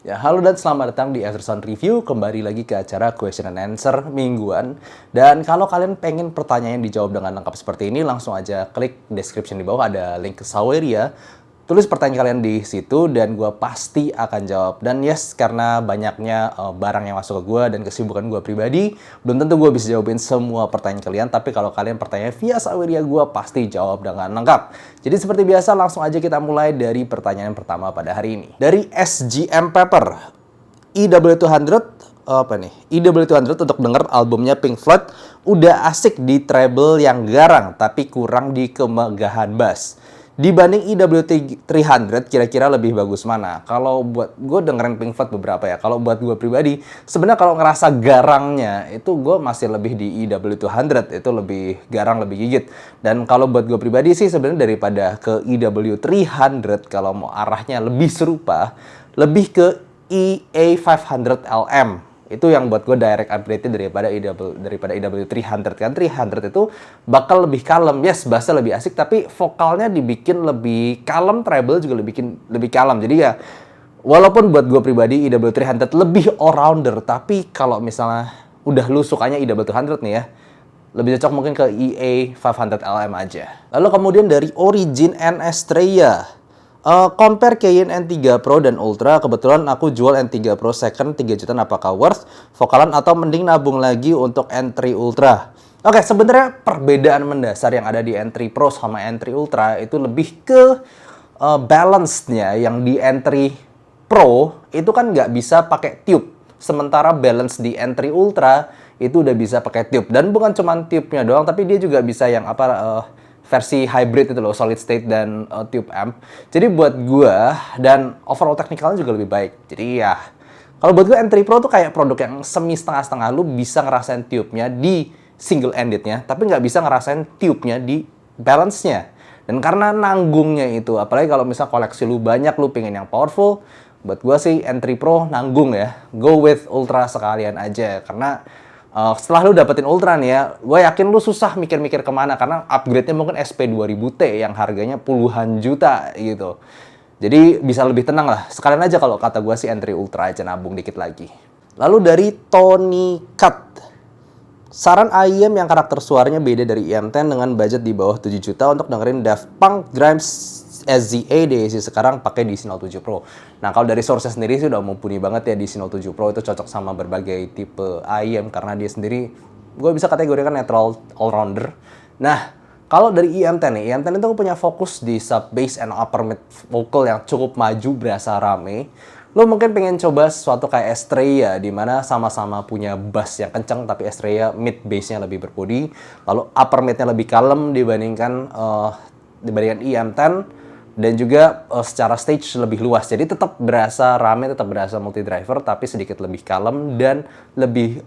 Ya, halo dan selamat datang di Everson Review. Kembali lagi ke acara Question and Answer mingguan. Dan kalau kalian pengen pertanyaan dijawab dengan lengkap seperti ini, langsung aja klik description di bawah, ada link ke Saweria. Tulis pertanyaan kalian di situ dan gue pasti akan jawab. Dan yes, karena banyaknya barang yang masuk ke gue dan kesibukan gue pribadi, belum tentu gue bisa jawabin semua pertanyaan kalian. Tapi kalau kalian pertanyaan via Saweria, gue pasti jawab dengan lengkap. Jadi seperti biasa, langsung aja kita mulai dari pertanyaan pertama pada hari ini. Dari SGM Paper, EW200, apa nih? EW200 untuk denger albumnya Pink Floyd udah asik di treble yang garang tapi kurang di kemegahan bass. Dibanding EW300 kira-kira lebih bagus mana? Kalau buat gue dengerin Pink Floyd beberapa ya. Kalau buat gue pribadi, sebenarnya kalau ngerasa garangnya itu gue masih lebih di EW200, itu lebih garang, lebih gigit. Dan kalau buat gue pribadi sih sebenarnya daripada ke EW300 kalau mau arahnya lebih serupa, lebih ke EA500LM. Itu yang buat gue direct upgrade daripada EW300 kan. 300 itu bakal lebih kalem. Yes, bassnya lebih asik tapi vokalnya dibikin lebih kalem, treble juga lebih kalem. Jadi ya walaupun buat gue pribadi EW300 lebih all-rounder, tapi kalau misalnya udah lu sukanya EW200 nih ya, lebih cocok mungkin ke EA500LM aja. Lalu kemudian dari Origin and Estrella. Compare Cayenne N3 Pro dan Ultra, kebetulan aku jual N3 Pro second 3 jutaan, apakah worth? Vokalan atau mending nabung lagi untuk N3 Ultra? Oke, sebenarnya perbedaan mendasar yang ada di N3 Pro sama N3 Ultra itu lebih ke balance-nya. Yang di N3 Pro itu kan nggak bisa pakai tube, sementara balance di N3 Ultra itu udah bisa pakai tube. Dan bukan cuma tube-nya doang, tapi dia juga bisa yang versi hybrid itu loh, solid state dan tube amp. Jadi buat gua dan overall teknikalnya juga lebih baik. Jadi ya, kalau buat gua N3 Pro tuh kayak produk yang semi setengah-setengah. Lu bisa ngerasain tube-nya di single ended-nya, tapi nggak bisa ngerasain tube-nya di balance-nya. Dan karena nanggungnya itu, apalagi kalau misal koleksi lu banyak, lu pengen yang powerful, buat gua sih N3 Pro nanggung ya. Go with Ultra sekalian aja, karena setelah lu dapetin Ultra nih ya, gue yakin lu susah mikir-mikir kemana, karena upgrade-nya mungkin SP2000T yang harganya puluhan juta gitu. Jadi bisa lebih tenang lah. Sekalian aja kalau kata gue sih N3 Ultra aja, nabung dikit lagi. Lalu dari Tony Cut. Saran IEM yang karakter suaranya beda dari EM10 dengan budget di bawah 7 juta untuk dengerin Daft Punk, Grimes, SZA, DAC sekarang pakai DC07 Pro. Nah, kalau dari source sendiri sih udah mumpuni banget ya DC07 Pro, itu cocok sama berbagai tipe IEM karena dia sendiri gue bisa kategorikan netral all-rounder. Nah, kalau dari EM10 nih, EM10 itu punya fokus di sub bass and upper mid vocal yang cukup maju, berasa rame. Lo mungkin pengen coba sesuatu kayak Estrella, di mana sama-sama punya bass yang kencang, tapi Estrella mid bass-nya lebih berbody, lalu upper mid-nya lebih kalem dibandingkan EM10, dan juga secara stage lebih luas. Jadi tetap berasa rame, tetap berasa multi driver, tapi sedikit lebih kalem dan lebih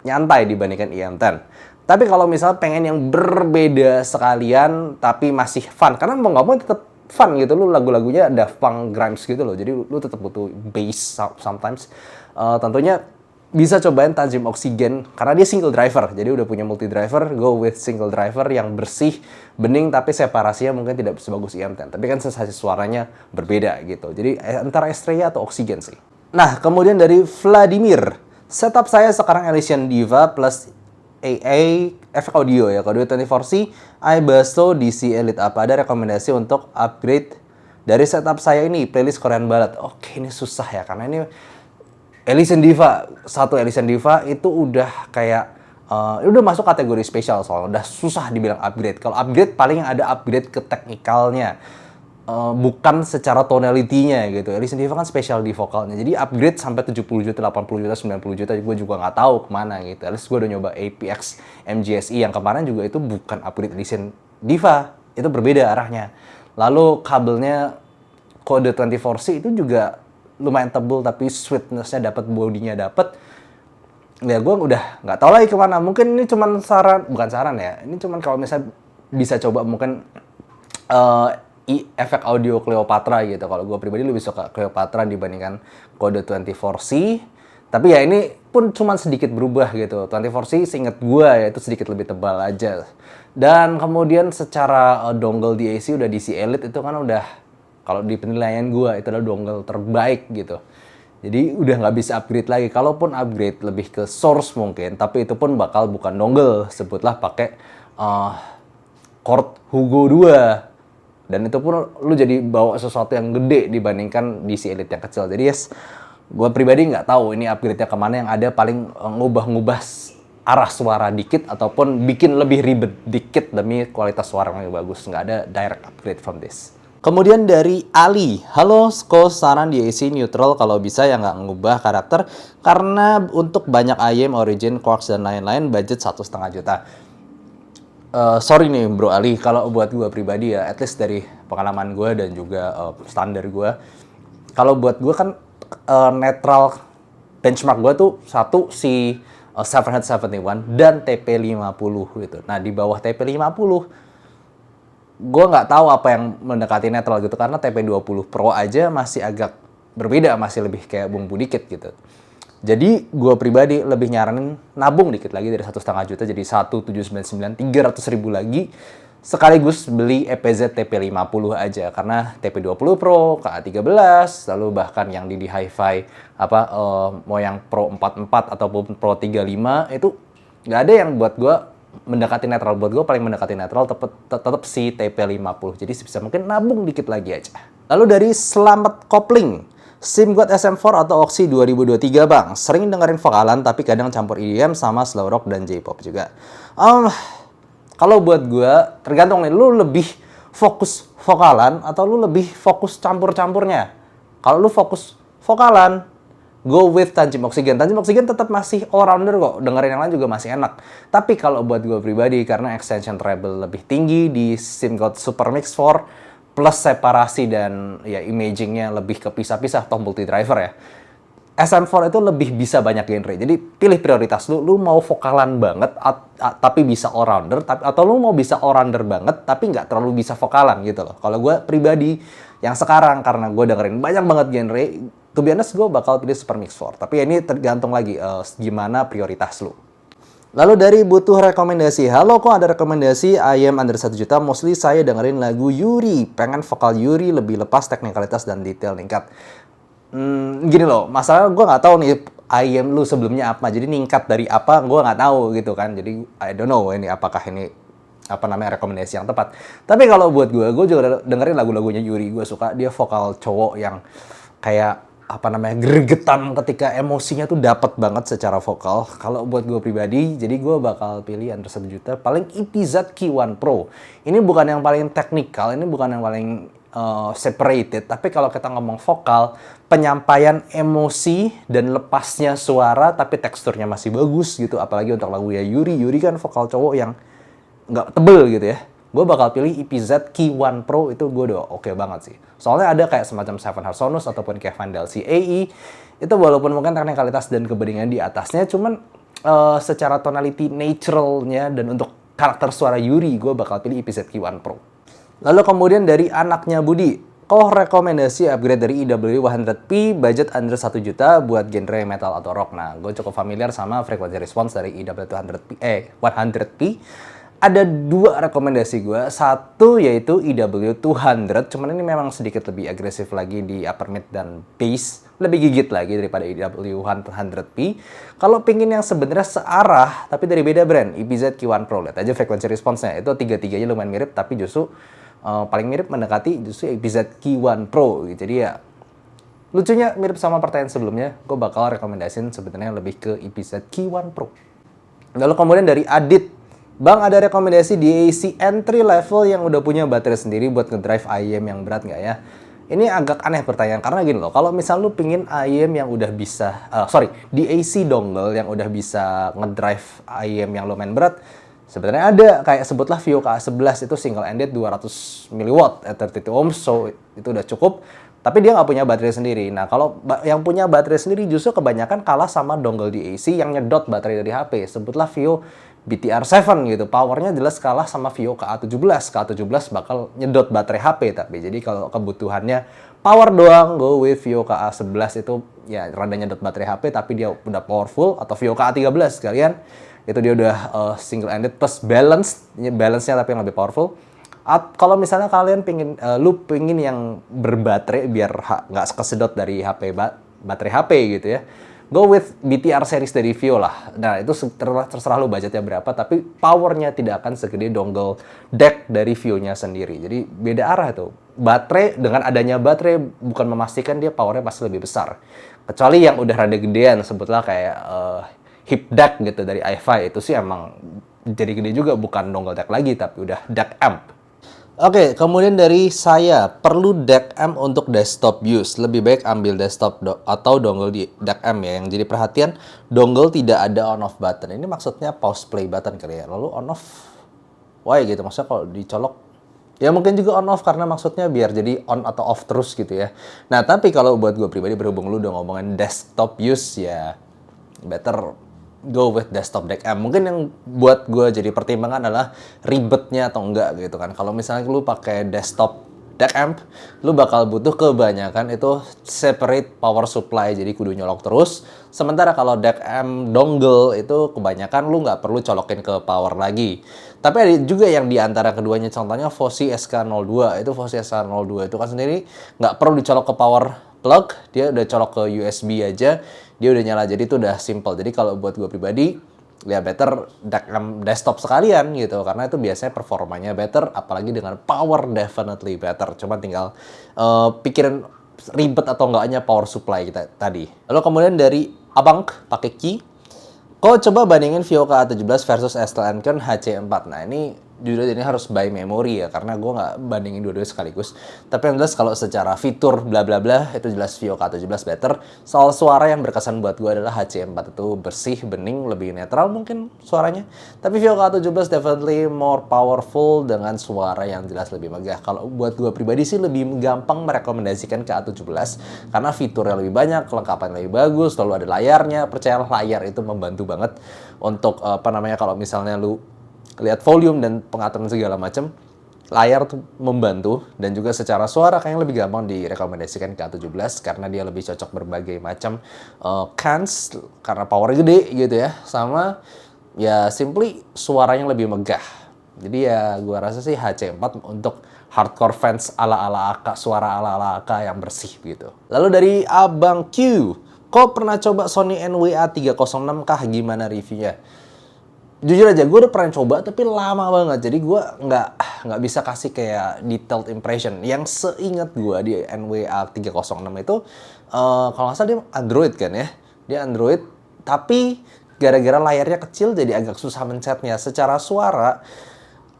nyantai dibandingkan EM10. Tapi kalau misalnya pengen yang berbeda sekalian, tapi masih fun, karena mau nggak mau tetap fun gitu, lu lagu-lagunya Daft Punk, Grimes gitu loh, jadi lu tetap butuh bass sometimes. Tentunya bisa cobain Tajim Oxygen karena dia single driver, jadi udah punya multi driver. Go with single driver yang bersih, bening, tapi separasinya mungkin tidak sebagus EM10, tapi kan sensasi suaranya berbeda gitu. Jadi antara Estrella atau Oxygen sih. Nah, kemudian dari Vladimir, setup saya sekarang Elysian Diva plus AA efek audio ya, audio 24C, iBasso DC Elite. Apa ada rekomendasi untuk upgrade dari setup saya ini, playlist Korean Ballad? Oke, ini susah ya, karena ini Elysian Diva, satu Elysian Diva itu udah kayak udah masuk kategori spesial, soalnya udah susah dibilang upgrade. Kalau upgrade paling ada upgrade ke teknikalnya, bukan secara tonality-nya gitu. Elysian Diva kan spesial di vokalnya. Jadi upgrade sampai 70 juta, 80 juta, 90 juta gue juga nggak tahu kemana gitu. At least gue udah nyoba APX MGSE yang kemarin juga itu bukan upgrade Elysian Diva. Itu berbeda arahnya. Lalu kabelnya kode 24C itu juga lumayan tebel tapi sweetness-nya dapat, bodinya dapat. Ya gue udah nggak tahu lagi kemana. Mungkin ini cuman saran, bukan saran ya. Ini cuman kalau misalnya bisa coba mungkin efek audio Cleopatra gitu. Kalau gue pribadi lebih suka Cleopatra dibandingkan kode 24C. Tapi ya ini pun cuma sedikit berubah gitu. 24C seinget gue ya itu sedikit lebih tebal aja. Dan kemudian secara dongle DAC udah DC Elite, itu kan udah, kalau di penilaian gue itu adalah dongle terbaik gitu. Jadi udah nggak bisa upgrade lagi. Kalaupun upgrade lebih ke source mungkin, tapi itu pun bakal bukan dongle. Sebutlah pakai cord Hugo 2. Dan itu pun lu jadi bawa sesuatu yang gede dibandingkan DC Elite yang kecil. Jadi yes, gue pribadi nggak tahu ini upgrade-nya kemana, yang ada paling ngubah-ngubah arah suara dikit ataupun bikin lebih ribet dikit demi kualitas suara yang lebih bagus. Nggak ada direct upgrade from this. Kemudian dari Ali, halo Sko, saran di AC neutral kalau bisa ya nggak ngubah karakter karena untuk banyak IM, Origin, Quarks dan lain-lain budget 1,5 juta. Sorry nih Bro Ali, kalau buat gue pribadi ya, at least dari pengalaman gue dan juga standar gue, kalau buat gue kan netral benchmark gue tuh satu si 771 dan TP50 gitu. Nah di bawah TP50 gue nggak tahu apa yang mendekati netral gitu, karena TP20 Pro aja masih agak berbeda, masih lebih kayak bumbu dikit gitu. Jadi gue pribadi lebih nyaranin nabung dikit lagi dari 1,5 juta jadi 1,799, 300.000 lagi sekaligus beli EPZ TP50 aja, karena TP20 Pro, KA13, lalu bahkan yang di Hi-Fi mau yang Pro 44 ataupun Pro 35 itu nggak ada yang buat gue mendekati netral. Buat gue paling mendekati netral tetap si TP50. Jadi sebisa mungkin nabung dikit lagi aja. Lalu dari Selamat Kopling, SIM God SM4 atau Oxy 2023 bang. Sering dengerin vokalan tapi kadang campur EDM sama slow rock dan J-pop juga. Kalau buat gue tergantung nih, lu lebih fokus vokalan atau lu lebih fokus campur-campurnya. Kalau lu fokus vokalan, go with Tanjim Oksigen. Tanjim Oksigen tetap masih all-rounder kok. Dengerin yang lain juga masih enak. Tapi kalau buat gue pribadi, karena extension treble lebih tinggi di SIM God Super Mix 4, plus separasi dan ya imagingnya lebih kepisah-pisah atau multi driver ya, SM4 itu lebih bisa banyak genre. Jadi pilih prioritas lu. Lu mau vokalan banget tapi bisa all-rounder, atau lu mau bisa all-rounder banget tapi nggak terlalu bisa vokalan gitu loh. Kalau gue pribadi yang sekarang, karena gue dengerin banyak banget genre, to be honest gue bakal pilih Super Mix 4. Tapi ini tergantung lagi gimana prioritas lu. Lalu dari butuh rekomendasi. Halo, kok ada rekomendasi IM under 1 juta? Mostly saya dengerin lagu Yuri. Pengen vokal Yuri lebih lepas, teknikalitas dan detail ningkat. Gini loh, masalah gue nggak tahu nih IM lu sebelumnya apa. Jadi ningkat dari apa gue nggak tahu gitu kan. Jadi I don't know ini apakah ini rekomendasi yang tepat. Tapi kalau buat gue juga dengerin lagu-lagunya Yuri. Gue suka dia vokal cowok yang kayak gregetan ketika emosinya tuh dapat banget secara vokal. Kalau buat gue pribadi, jadi gue bakal pilih under 1 juta paling EPZ Q1 Pro. Ini bukan yang paling teknikal, ini bukan yang paling separated, tapi kalau kita ngomong vokal, penyampaian emosi dan lepasnya suara tapi teksturnya masih bagus gitu. Apalagi untuk lagu ya Yuri kan vokal cowok yang nggak tebel gitu ya. Gue bakal pilih EPZ Q1 Pro, itu gue udah oke banget sih. Soalnya ada kayak semacam Seven Harsonus ataupun kayak Vandal CAE, itu walaupun mungkin teknikalitas dan kebeningan di atasnya, cuman secara tonality naturalnya dan untuk karakter suara Yuri, gue bakal pilih EPZ Q1 Pro. Lalu kemudian dari anaknya Budi, rekomendasi upgrade dari EW100P budget under 1 juta buat genre metal atau rock. Nah, gue cukup familiar sama frequency response dari EW100P. Ada dua rekomendasi gue. Satu yaitu EW200, cuman ini memang sedikit lebih agresif lagi di upper mid dan bass, lebih gigit lagi daripada EW100P. Kalau pingin yang sebenarnya searah tapi dari beda brand, EPZ Q1 Pro. Lihat aja frequency response-nya, itu tiga-tiganya lumayan mirip, tapi justru paling mirip mendekati justru EPZ Q1 Pro. Jadi ya lucunya mirip sama pertanyaan sebelumnya, gue bakal rekomendasiin sebenarnya lebih ke EPZ Q1 Pro. Lalu kemudian dari Adit, bang, ada rekomendasi DAC entry level yang udah punya baterai sendiri buat ngedrive IM yang berat nggak ya? Ini agak aneh pertanyaan, karena gini loh, kalau misal lu pingin IM yang udah bisa, DAC dongle yang udah bisa ngedrive IM yang lumayan berat, sebenarnya ada, kayak sebutlah Vio KA11 itu single ended 200 mW at 32 ohms, so itu udah cukup. Tapi dia nggak punya baterai sendiri. Nah, kalau yang punya baterai sendiri justru kebanyakan kalah sama dongle DAC yang nyedot baterai dari HP. Sebutlah Vio BTR7 gitu. Powernya jelas kalah sama Vio KA17. KA17 bakal nyedot baterai HP. Tapi jadi kalau kebutuhannya power doang, go with Vio KA11 itu ya rada nyedot baterai HP, tapi dia udah powerful. Atau Vio KA13 sekalian, itu dia udah single ended plus balance-nya tapi yang lebih powerful. Kalau misalnya kalian pingin yang berbaterai biar nggak kesedot dari HP baterai HP gitu ya. Go with BTR series dari Vio lah. Nah, itu terserah lu budgetnya berapa, tapi powernya tidak akan segede dongle DAC dari Vio-nya sendiri. Jadi beda arah tuh. Baterai, dengan adanya baterai bukan memastikan dia powernya pasti lebih besar. Kecuali yang udah rada gedean, sebutlah kayak hip DAC gitu dari i5, itu sih emang jadi gede juga, bukan dongle DAC lagi, tapi udah DAC amp. Oke, kemudian dari saya, perlu DAC amp untuk desktop use. Lebih baik ambil desktop atau dongle di DAC amp ya. Yang jadi perhatian, dongle tidak ada on off button. Ini maksudnya pause play button kali ya. Lalu on off, why gitu? Maksudnya kalau dicolok, ya mungkin juga on off karena maksudnya biar jadi on atau off terus gitu ya. Nah, tapi kalau buat gue pribadi, berhubung lu udah ngomongin desktop use ya, better go with desktop DAC amp. Mungkin yang buat gue jadi pertimbangan adalah ribetnya atau enggak gitu kan. Kalau misalnya lu pakai desktop DAC amp, lu bakal butuh kebanyakan itu separate power supply, jadi kudu nyolok terus. Sementara kalau DAC amp dongle itu kebanyakan lu nggak perlu colokin ke power lagi. Tapi ada juga yang di antara keduanya, contohnya Fosi SK02. Itu Fosi SK02 itu kan sendiri nggak perlu dicolok ke power plug, dia udah colok ke USB aja, dia udah nyala, jadi itu udah simple. Jadi kalau buat gue pribadi, ya better desktop sekalian gitu, karena itu biasanya performanya better, apalagi dengan power definitely better. Cuma tinggal pikirin ribet atau enggaknya power supply kita tadi. Lalu kemudian dari Abang pakai Key, kau coba bandingin Vio K17 versus STL Encon HC4. Nah ini jujur ini harus by memory ya, karena gue nggak bandingin dua-duanya sekaligus. Tapi yang jelas kalau secara fitur bla bla bla, itu jelas Vio K17 better. Soal suara yang berkesan buat gue adalah HC4 itu bersih, bening, lebih netral mungkin suaranya. Tapi Vio K17 definitely more powerful dengan suara yang jelas lebih megah. Kalau buat gue pribadi sih lebih gampang merekomendasikan K17 karena fiturnya lebih banyak, kelengkapan lebih bagus, selalu ada layarnya. Percayalah, layar itu membantu banget untuk kalau misalnya lu lihat volume dan pengaturan segala macam, layar tuh membantu. Dan juga secara suara kayaknya lebih gampang direkomendasikan ke A17 karena dia lebih cocok berbagai macam cans karena powernya gede gitu ya, sama ya simply suaranya lebih megah. Jadi ya gua rasa sih HC4 untuk hardcore fans ala-ala AK, suara ala-ala AK yang bersih gitu. Lalu dari Abang Q, kok pernah coba Sony NWA306 kah? Gimana reviewnya? Jujur aja, gue udah pernah coba tapi lama banget, jadi gue nggak bisa kasih kayak detailed impression. Yang seingat gue di NWA 306 itu, kalau nggak salah dia Android kan ya, dia Android, tapi gara-gara layarnya kecil jadi agak susah mencetnya. Secara suara,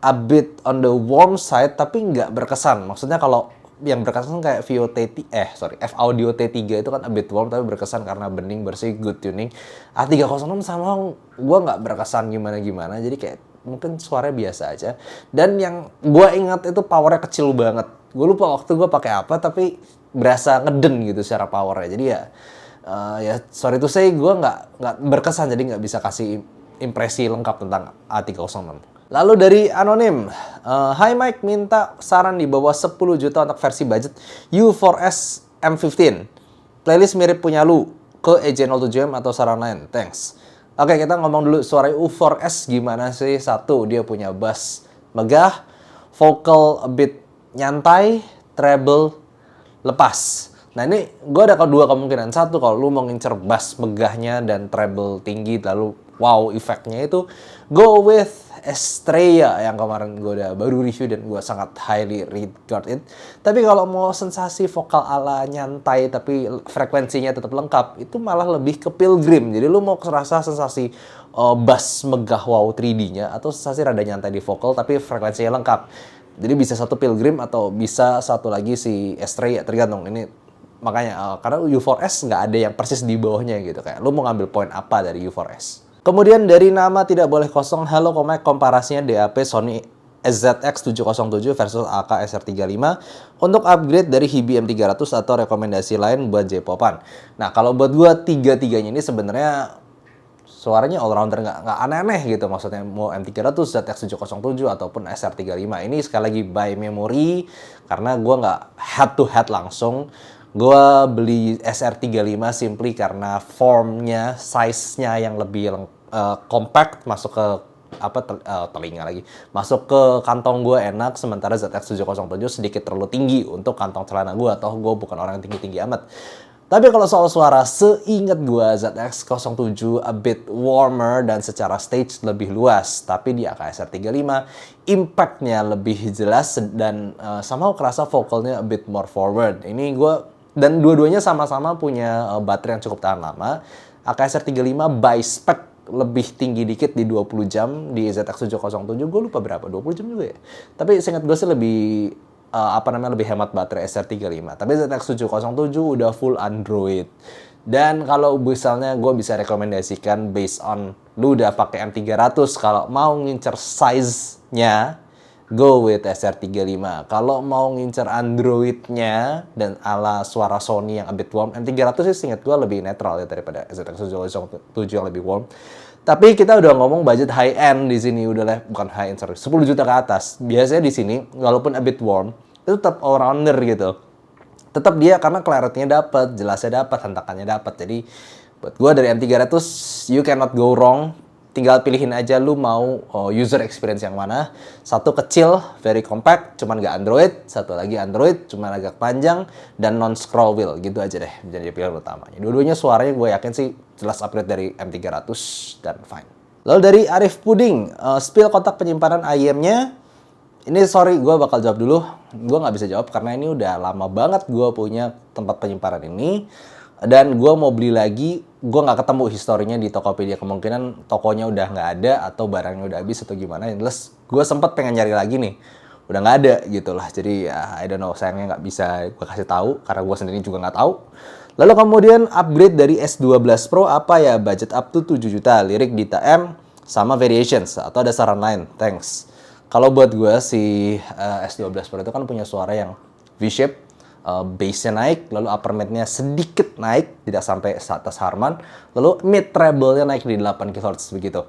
a bit on the warm side, tapi nggak berkesan. Maksudnya kalau yang berkesan kayak F Audio T3 itu kan a bit warm tapi berkesan karena bening, bersih, good tuning. A306 sama gue nggak berkesan gimana-gimana, jadi kayak mungkin suaranya biasa aja. Dan yang gue ingat itu powernya kecil banget. Gue lupa waktu gue pakai apa, tapi berasa ngeden gitu secara powernya. Jadi ya sorry to say, gue nggak berkesan, jadi nggak bisa kasih impresi lengkap tentang A306. Lalu dari Anonim, Hi Mike, minta saran di bawah 10 juta untuk versi budget U4S M15. Playlist mirip punya lu, ke EJ07M atau saran lain, thanks. Oke, kita ngomong dulu suara U4S gimana sih. Satu, dia punya bass megah, vocal a bit nyantai, treble lepas. Nah ini gue ada dua kemungkinan. Satu, kalau lu mau ngincer bass megahnya dan treble tinggi lalu wow efeknya, itu go with Estrella yang kemarin gue udah baru review dan gue sangat highly regard it. Tapi kalau mau sensasi vokal ala nyantai tapi frekuensinya tetap lengkap, itu malah lebih ke Pilgrim. Jadi lu mau rasa sensasi bass megah wow 3D-nya atau sensasi rada nyantai di vokal tapi frekuensinya lengkap. Jadi bisa satu Pilgrim atau bisa satu lagi si Estrella, tergantung. Ini makanya karena U4S nggak ada yang persis di bawahnya gitu, kayak lu mau ngambil poin apa dari U4S. Kemudian dari nama tidak boleh kosong, halo Komek, komparasinya DAP Sony SZX707 versus AK SR35 untuk upgrade dari Hibi M300 atau rekomendasi lain buat J-Popan. Nah kalau buat gua tiga-tiganya ini sebenarnya suaranya all rounder, nggak aneh-aneh gitu. Maksudnya mau M300, ZX707 ataupun SR35, ini sekali lagi by memory karena gua nggak head to head langsung. Gue beli SR35 simply karena formnya, size-nya yang lebih compact, masuk ke telinga lagi, masuk ke kantong gue enak. Sementara ZX707 sedikit terlalu tinggi untuk kantong celana gue, atau gue bukan orang yang tinggi-tinggi amat. Tapi kalau soal suara, seingat gua ZX07 a bit warmer dan secara stage lebih luas. Tapi di AKSR 35, impact-nya lebih jelas dan somehow kerasa vokalnya a bit more forward. Ini gua, dan dua-duanya sama-sama punya baterai yang cukup tahan lama. AKSR 35 by spec lebih tinggi dikit di 20 jam, di ZX707 gue lupa berapa, 20 jam juga ya. Tapi seingat gue sih lebih lebih hemat baterai SR35. Tapi ZX707 udah full Android. Dan kalau misalnya gue bisa rekomendasikan based on lu udah pakai M300, kalau mau ngincer size-nya, go with SR35. Kalau mau ngincer Android-nya dan ala suara Sony yang a bit warm, M300 sih seingat gue lebih netral ya daripada ZX707 yang lebih warm. Tapi kita udah ngomong budget high end di sini, bukan high end, sorry, 10 juta ke atas. Biasanya di sini walaupun a bit warm, itu tetap all-rounder gitu. Tetap dia karena clarity-nya dapat, jelasnya dapat, hentakannya dapat. Jadi buat gua dari M300 you cannot go wrong. Tinggal pilihin aja lu mau user experience yang mana. Satu kecil, very compact, cuman nggak Android. Satu lagi Android, cuman agak panjang dan non-scroll wheel. Gitu aja deh menjadi pilihan utamanya. Dua-duanya suaranya gue yakin sih jelas upgrade dari M300 dan fine. Lalu dari Arif Puding, spill kotak penyimpanan IM-nya. Ini sorry, gue bakal jawab dulu. Gue nggak bisa jawab karena ini udah lama banget gue punya tempat penyimpanan ini. Dan gue mau beli lagi, gue nggak ketemu historinya di Tokopedia. Kemungkinan tokonya udah nggak ada atau barangnya udah habis atau gimana. Plus gue sempet pengen nyari lagi nih, udah nggak ada gitu lah. Jadi ya I don't know, sayangnya nggak bisa gue kasih tahu karena gue sendiri juga nggak tahu. Lalu kemudian upgrade dari S12 Pro apa ya? Budget up to 7 juta, lirik Dita M sama variations, atau ada saran lain? Thanks. Kalau buat gue si S12 Pro itu kan punya suara yang V-shape, bass-nya naik, lalu upper mid-nya sedikit naik, tidak sampai atas Harman, lalu mid treble-nya naik di 8 kHz begitu.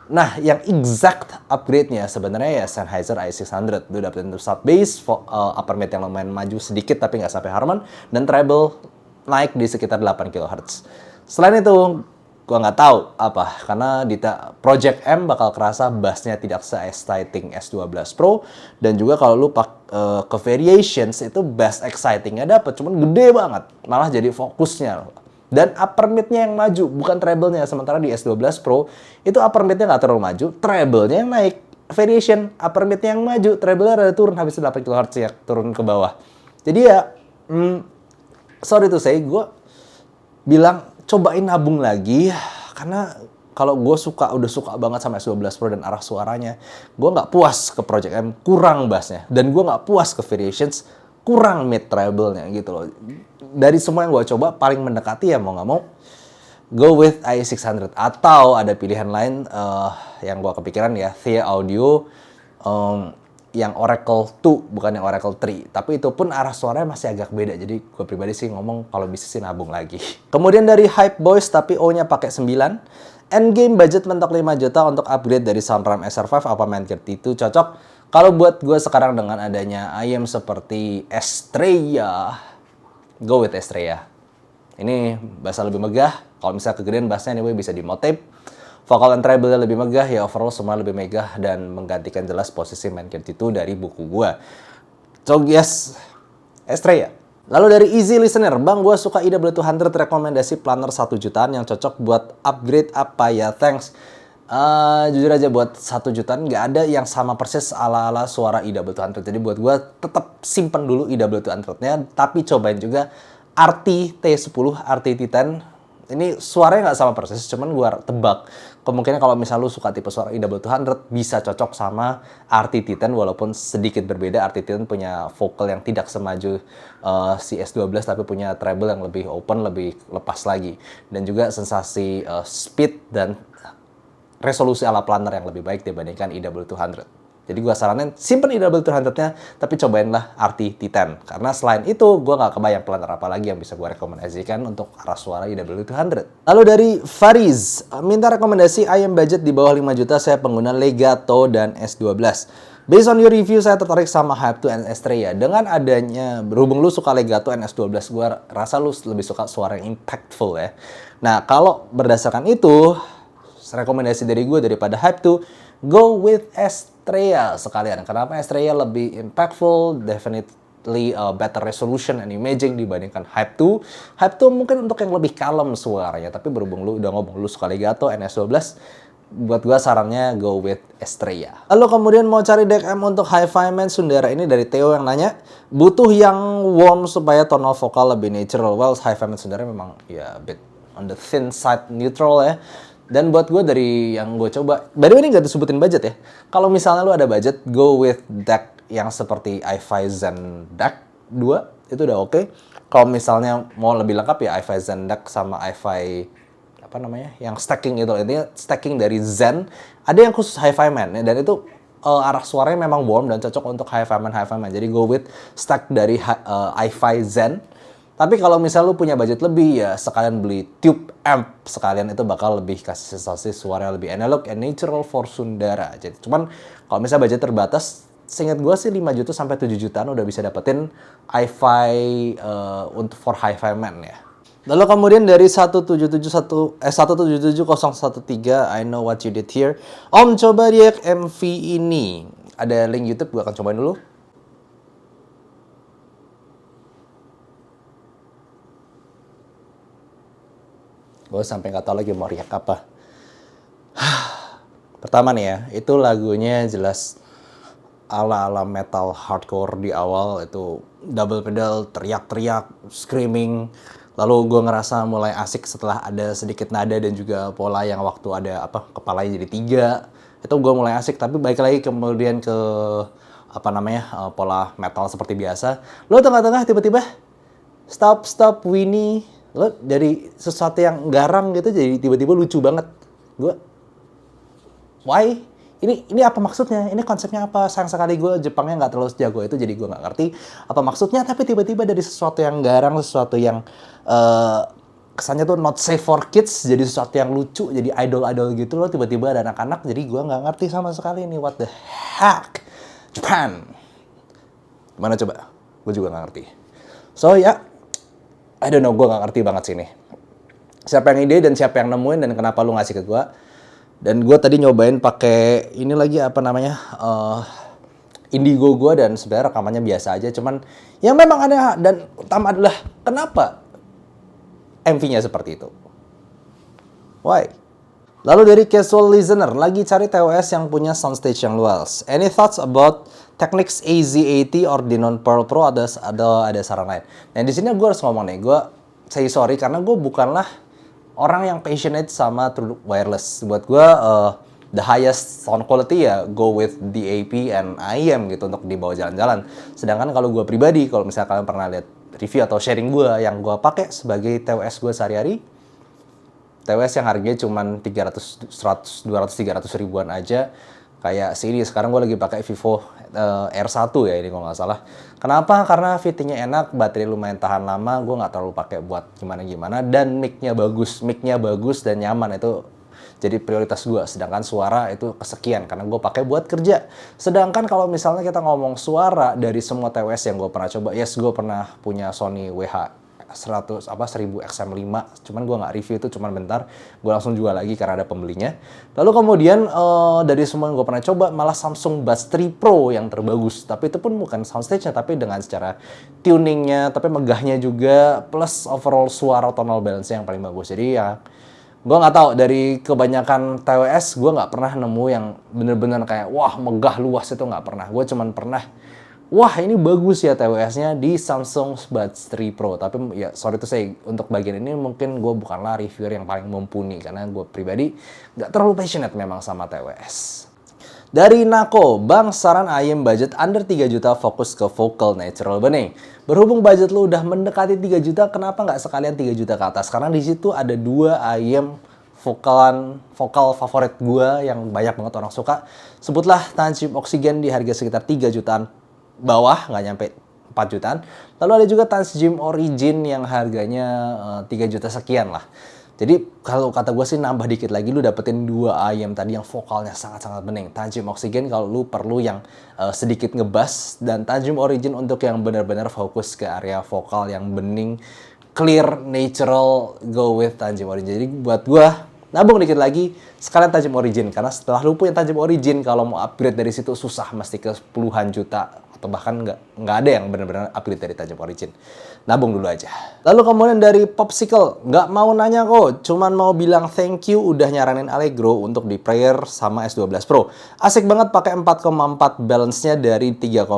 Nah, yang exact upgrade-nya sebenarnya ya Sennheiser i600. Itu dapetin sub bass, upper mid yang lumayan maju sedikit tapi nggak sampai Harman, dan treble naik di sekitar 8 kHz. Selain itu, gua nggak tahu apa, karena di Project M bakal kerasa bassnya tidak se-exciting S12 Pro, dan juga kalau lu ke variations itu bass excitingnya dapet, cuman gede banget, malah jadi fokusnya. Dan upper mid-nya yang maju, bukan treble-nya. Sementara di S12 Pro itu upper mid-nya nggak terlalu maju, treble-nya yang naik. Variation, upper mid-nya yang maju, treble-nya rada turun habis 8 kHz ya, turun ke bawah. Jadi ya, sorry to say, gue bilang cobain nabung lagi, karena kalau gue udah suka banget sama S12 Pro dan arah suaranya, gue nggak puas ke Project M, kurang bassnya, dan gue nggak puas ke variations, kurang mid treble-nya gitu loh. Dari semua yang gue coba, paling mendekati ya mau nggak mau go with i600, atau ada pilihan lain yang gue kepikiran ya, Thea Audio yang Oracle 2, bukan yang Oracle 3. Tapi itu pun arah suaranya masih agak beda. Jadi gue pribadi sih ngomong kalau bisa sih nabung lagi. Kemudian dari Hype Boys, tapi O-nya pakai 9. Endgame budget mentok 5 juta untuk upgrade dari Soundram SR5 apa Mankit itu cocok. Kalau buat gue sekarang dengan adanya IM seperti Estrella, go with Estrella. Ini bassnya lebih megah. Kalau misalnya kegedean bassnya anyway bisa di motape. Vokal dan treble-nya lebih megah, ya overall semua lebih megah dan menggantikan jelas posisi Mankit itu dari buku gua. So yes, Estrella. Lalu dari Easy Listener, Bang, gua suka IW200, rekomendasi planner 1 jutaan yang cocok buat upgrade apa ya? Thanks. Jujur aja buat 1 jutaan nggak ada yang sama persis ala-ala suara IW200. Jadi buat gua tetap simpen dulu IW200-nya, tapi cobain juga RT T10, RT Titan. Ini suaranya nggak sama persis, cuman gue tebak kemungkinan kalau misal lu suka tipe suara IW200 bisa cocok sama RT Titan, walaupun sedikit berbeda. RT Titan punya vokal yang tidak semaju si S12 tapi punya treble yang lebih open, lebih lepas lagi, dan juga sensasi speed dan resolusi ala planner yang lebih baik dibandingkan IW200. Jadi gue saranin simpen IW200-nya, tapi cobainlah RT Titan. Karena selain itu, gue nggak kebayang planner apa lagi yang bisa gue rekomendasikan untuk arah suara IW200. Lalu dari Fariz, minta rekomendasi IM budget di bawah 5 juta, saya pengguna Legato dan S12. Based on your review, saya tertarik sama Hype 2 and Estrella. Dengan adanya, berhubung lu suka Legato and S12, gue rasa lu lebih suka suara yang impactful ya. Nah, kalau berdasarkan itu, rekomendasi dari gue daripada Hype 2, go with Estrella sekalian. Kenapa Estrella lebih impactful? slightly better resolution and imaging dibandingkan Hype 2. Hype 2 mungkin untuk yang lebih kalem suaranya, tapi berhubung lu udah ngomong lu suka legato NS12, buat gua sarannya go with Estrella. Lalu kemudian mau cari deck M untuk Hi-Fi Man Sundara, ini dari Theo yang nanya, butuh yang warm supaya tonal vokal lebih natural. Well, Hi-Fi Man Sundara memang ya a bit on the thin side neutral ya. Dan buat gue dari yang gue coba, by the way ini gak disebutin budget ya. Kalau misalnya lu ada budget, go with deck yang seperti i5 Zen deck 2, itu udah oke. Kalau misalnya mau lebih lengkap ya i5 Zen deck sama i5 apa namanya, yang stacking itu, intinya stacking dari Zen. Ada yang khusus Hi-Fi Man ya, dan itu arah suaranya memang warm dan cocok untuk Hi-Fi Man. Jadi go with stack dari i5 Zen. Tapi kalau misal lu punya budget lebih ya sekalian beli tube amp sekalian, itu bakal lebih kasih sensasi suara lebih analog and natural for Sundara. Jadi cuman kalau misal budget terbatas, seingat gue sih 5 juta sampai 7 jutaan udah bisa dapetin i5 untuk for Hi-Fi Man ya. Lalu kemudian dari 1771013 I know what you did here. Om coba react MV ini. Ada link YouTube, gue akan cobain dulu. Gue sampai nggak tahu lagi mau react apa. Pertama nih ya, itu lagunya jelas ala-ala metal hardcore di awal, itu double pedal, teriak-teriak, screaming. Lalu gue ngerasa mulai asik setelah ada sedikit nada dan juga pola yang waktu ada kepalanya jadi 3. Itu gue mulai asik, tapi balik lagi kemudian ke pola metal seperti biasa. Lo tengah-tengah tiba-tiba stop Winnie. Lo dari sesuatu yang garang gitu jadi tiba-tiba lucu banget. Gue, why? Ini apa maksudnya? Ini konsepnya apa? Sayang sekali gue Jepangnya nggak terlalu jago itu, jadi gue nggak ngerti apa maksudnya. Tapi tiba-tiba dari sesuatu yang garang, sesuatu yang kesannya tuh not safe for kids, jadi sesuatu yang lucu, jadi idol gitu loh. Tiba-tiba ada anak-anak, jadi gue nggak ngerti sama sekali ini. What the heck? Japan. Gimana coba? Gue juga nggak ngerti. So ya, I don't know, gue gak ngerti banget sih ini. Siapa yang ide dan siapa yang nemuin dan kenapa lu ngasih ke gue. Dan gue tadi nyobain pakai ini lagi Indigo gue, dan sebenarnya rekamannya biasa aja. Cuman yang memang aneh dan utama adalah kenapa MV-nya seperti itu. Why? Lalu dari casual listener, lagi cari TWS yang punya soundstage yang luas. Any thoughts about Technics AZ80 or Denon Pearl Pro? Ada saran lain. Nah di sini gue harus ngomong nih, gue say sorry karena gue bukanlah orang yang passionate sama true wireless. Buat gue the highest sound quality ya go with DAP and IEM gitu untuk dibawa jalan-jalan. Sedangkan kalau gue pribadi, kalau misalnya kalian pernah lihat review atau sharing gue yang gue pakai sebagai TWS gue sehari-hari, TWS yang harganya cuma 300, 100, 200, 300 ribuan aja. Kayak sini sekarang gue lagi pakai Vivo R1 ya ini kalau nggak salah. Kenapa? Karena fittingnya enak, baterai lumayan tahan lama, gue nggak terlalu pakai buat gimana-gimana, dan mic-nya bagus dan nyaman, itu jadi prioritas gue. Sedangkan suara itu kesekian karena gue pakai buat kerja. Sedangkan kalau misalnya kita ngomong suara dari semua TWS yang gue pernah coba, yes gue pernah punya Sony WH-1000 XM5, cuman gue nggak review itu, cuman bentar, gue langsung jual lagi karena ada pembelinya. Lalu kemudian dari semua yang gue pernah coba, malah Samsung Buds 3 Pro yang terbagus, tapi itu pun bukan soundstage-nya, tapi dengan secara tuningnya, tapi megahnya juga, plus overall suara tonal balance yang paling bagus. Jadi ya gue nggak tahu, dari kebanyakan TWS gue nggak pernah nemu yang bener-bener kayak wah megah luas, itu nggak pernah. Gue cuman pernah wah ini bagus ya TWS-nya di Samsung Buds 3 Pro. Tapi ya sorry to say, untuk bagian ini mungkin gue bukanlah reviewer yang paling mumpuni, karena gue pribadi nggak terlalu passionate memang sama TWS. Dari Nako, Bang saran IEM budget under 3 juta fokus ke vocal natural bening. Berhubung budget lu udah mendekati 3 juta, kenapa nggak sekalian 3 juta ke atas? Karena di situ ada 2 IEM vokal favorit gue yang banyak banget orang suka. Sebutlah Tanjim Oxygen di harga sekitar 3 jutaan bawah, nggak nyampe 4 jutaan. Lalu ada juga Tanjim Origin yang harganya 3 juta sekian lah. Jadi kalau kata gue sih nambah dikit lagi, lu dapetin 2 IEM tadi yang vokalnya sangat-sangat bening. Tanjim Oxygen kalau lu perlu yang sedikit ngebass, dan Tanjim Origin untuk yang benar-benar fokus ke area vokal yang bening, clear, natural, go with Tanjim Origin. Jadi buat gue nabung dikit lagi, sekalian Tanjim Origin. Karena setelah lu punya Tanjim Origin, kalau mau upgrade dari situ susah, mesti ke puluhan juta atau bahkan nggak ada yang benar-benar upgrade dari tajam origin. Nabung dulu aja. Lalu kemudian dari Popsicle, nggak mau nanya kok, cuman mau bilang thank you udah nyaranin Allegro untuk di Prayer sama S12 Pro. Asik banget pakai 4,4 balance-nya dari 3,5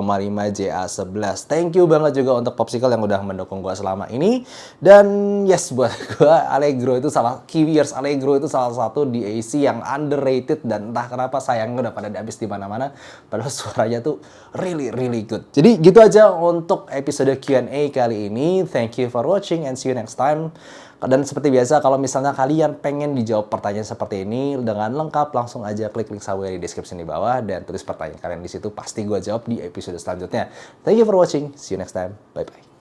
JA11. Thank you banget juga untuk Popsicle yang udah mendukung gua selama ini. Dan yes, buat gua Allegro itu Keywears Allegro itu salah satu DAC yang underrated dan entah kenapa sayangnya udah pada habis di mana-mana. Padahal suaranya tuh really good. Jadi gitu aja untuk episode Q&A kali ini. Thank you for watching and see you next time. Dan seperti biasa, kalau misalnya kalian pengen dijawab pertanyaan seperti ini dengan lengkap, langsung aja klik link Sawery di deskripsi di bawah dan tulis pertanyaan kalian di situ. Pasti gue jawab di episode selanjutnya. Thank you for watching. See you next time. Bye-bye.